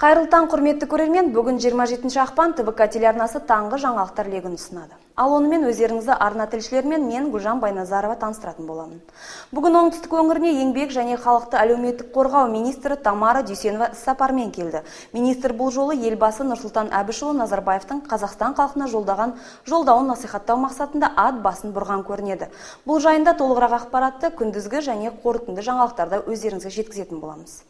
Қайырлы таң, құрметті көрермен, бүгін 27 ақпан ТВК телеарнасы таңғы жаңалықтар легін ұсынады. Ал онымен өздеріңізді арна тілшілермен мен Гүлжан Байназарова таныстыратын боламын. Бүгін оңтүстік өңіріне еңбек және халықты әлеуметтік қорғау министрі Тамара Дүйсенова іссапармен келді. Министр бұл жолы елбасы Нұрсұлтан Әбішұлы Назарбаевтың Қазақстан халқына жолдаған жолдауын насихаттау мақсатында ат басын бұрған көрінеді. Бұл жайында толығырақ ақпаратты күндізгі және қорытынды жаңалықтарда өздеріңізге жеткізетін боламыз.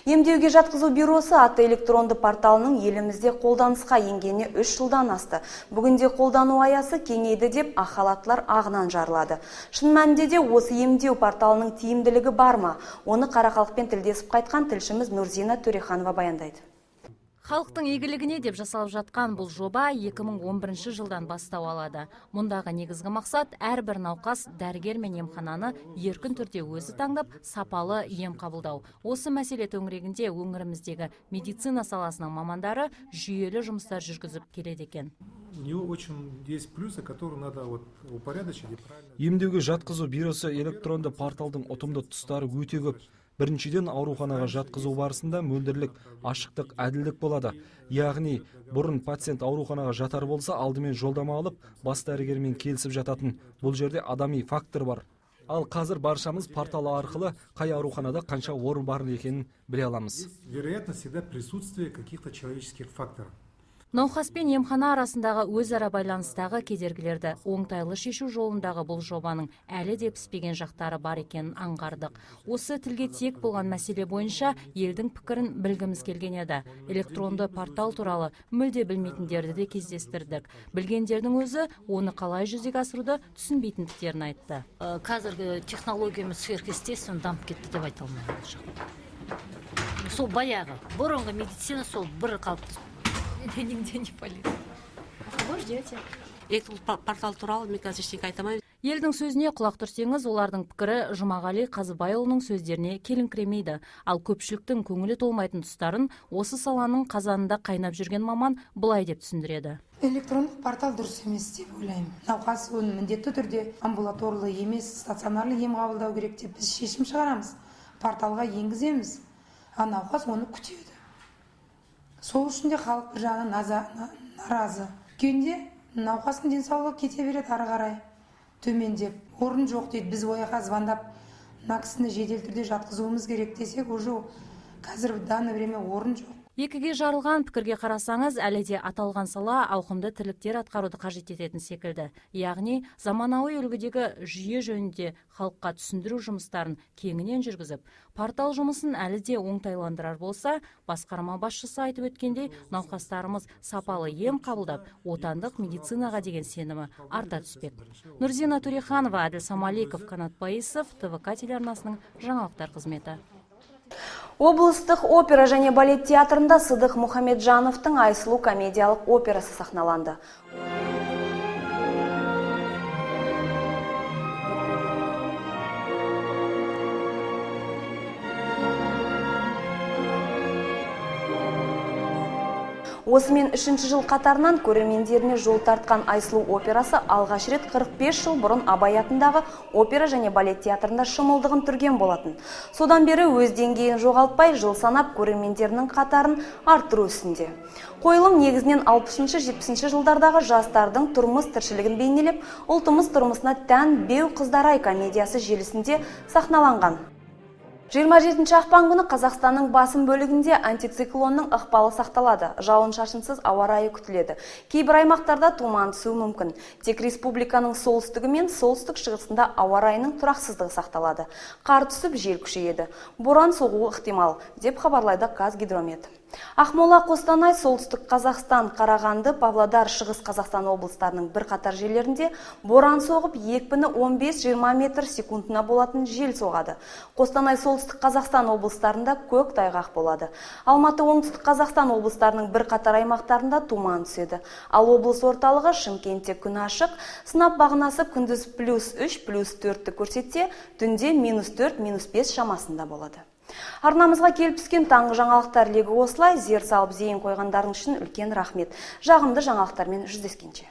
Емдеуге жатқызу бюросы атты электронды порталының елімізде қолданысқа енгеніне 3 жылдан асты. Бүгінде қолдану аясы кеңейді деп ақ халаттылар ағынан жарылады. Шын мәнінде де осы емдеу порталының тиімділігі бар ма? Оны қара халықпен тілдесіп қайтқан тілшіміз Нұрзина Төреханова баяндайды. Халықтың игілігіне деп жасалып жатқан бұл жоба 2011 жылдан бастау алады. Мұндағы негізгі мақсат әрбір науқас дәрігер мен емхананы еркін түрде өзі таңдап, сапалы ем қабылдау. Осы мәселе төңірегінде өңіріміздегі медицина саласының мамандары жүйелі жұмыстар жүргізіп келеді екен. Емдеуге жатқызу бюросы электронды порталдың ұтымды тұстары өте көп. Біріншіден, ауруханаға жатқызу барысында мөлдірлік, ашықтық, әділдік болады. Яғни, бұрын пациент ауруханаға жатар болса, алдымен жолдама алып, бас дәрігермен келісіп жататын. Бұл жерде адами фактор бар. Ал қазір баршамыз портал арқылы қай ауруханада қанша орын бар екенін біле аламыз. Вероятно, всегда присутствие каких-то человеческих факторов. Науқас пен емхана арасындағы өзара байланыстағы кедергілерді оңтайлы шешу жолындағы бұл жобаның әлі де піспеген жақтары бар екенін аңғардық. Осы тілге тиек болған мәселе бойынша елдің пікірін білгіміз келген еді. Электронды портал туралы мүлде білмейтіндерді де кездестірдік. Білгендердің өзі оны қалай жүзеге асыруды түсінбейтіндіктерін айтты. Қазіргі технологиямен сверхъестественно дамып кетті деп айта алмаймын. Сол баяғы, бұрынғы медицина сол бір қалыпты. Я нигде не полезла. Кого ждете? Портал туралы мен қазір ештеңе айта алмаймын. Елдің сөзіне құлақ түрсеңіз, олардың пікірі Жұмағали Қазыбайұлының сөздеріне келіңкіремейді. Ал көпшіліктің көңілі толмайтын тұстарын осы саланың қазанында қайнап жүрген маман былай деп түсіндіреді. Электрондық портал дұрыс емес деп ойлаймын. Науқас оны міндетті түрде амбулаторлы емес, стационарлы ем қабылдау керек деп біз шешім шығарамыз. Порталға енгіземіз, а науқас оны күтеді. Сол үшін де халық бір жағынан наразы. Кенде науқастың денсаулығы кете береді ары қарай. Төмендеп, орын жоқ дейді, біз ояқа звондап, мына кісіні жедел түрде жатқызуымыз керек десек, уже қазір данное время орын жоқ. Екіге жарылған пікірге қарасаңыз, әлі де аталған сала ауқымды тірліктер атқаруды қажет ететін секілді. Яғни, заманауи үлгідегі жүйе жөнінде халыққа түсіндіру жұмыстарын кеңінен жүргізіп, портал жұмысын әлі де оңтайландырар болса, басқарма басшысы айтып өткендей, науқастарымыз сапалы ем қабылдап, отандық медицинаға деген сенімі арта түспек. Нұрзина Төреханова, Әділ Самаликов, Қанат Байысов, ТВК телеарнасының жаңалықтар қызметі. Облыстық опера және балет театрында Сыдық Мұхамеджановтың Айсұлу комедиялық операсы сахналанды. Осымен 3-ші жыл қатарынан көрермендеріне жол тартқан Айсұлу операсы алғаш рет 45 жыл бұрын Абай атындағы опера және балет театрында шымылдығын түрген болатын. Содан бері өз деңгейін жоғалтпай, жыл санап көрермендерінің қатарын арттыру үстінде. Қойылым негізінен 60-70 жылдардағы жастардың тұрмыс тіршілігін бейнелеп, ұлтымыз тұрмысына тән Беу қыздар ай комедиясы желісінде сахналанған. 27 ақпан күні Қазақстанның басым бөлігінде антициклонның ықпалы сақталады. Жауын-шашынсыз ауа райы күтіледі. Кейбір аймақтарда тұман түсуі мүмкін. Тек республиканың солтүстігі мен солтүстік шығысында ауа райының тұрақсыздығы сақталады. Қар түсіп, жел күшейеді. Боран соғуы ықтимал, деп хабарлайды Қазгидромет. Ақмола, Қостанай, Солтүстік Қазақстан, Қарағанды, Павлодар, Шығыс Қазақстан облыстарының бірқатар жерлерінде боран соғып, екпіні 15-20 метр секундына болатын жел соғады. Қостанай, Солтүстік Қазақстан облыстарында көк тайғақ болады. Алматы, Оңтүстік Қазақстан облыстарының бірқатар аймақтарында тұман түседі. Ал облыс орталығы Шымкентте күн ашық, сынап бағанасы күндіз +3, +4 көрсетсе, түнде -4, -5 шамасында болады. Арнамызға келіп түскен таңғы жаңалықтар легі осылай. Зер салып зейін қойғандарың үшін үлкен рахмет. Жағымды жаңалықтармен жүздескенше.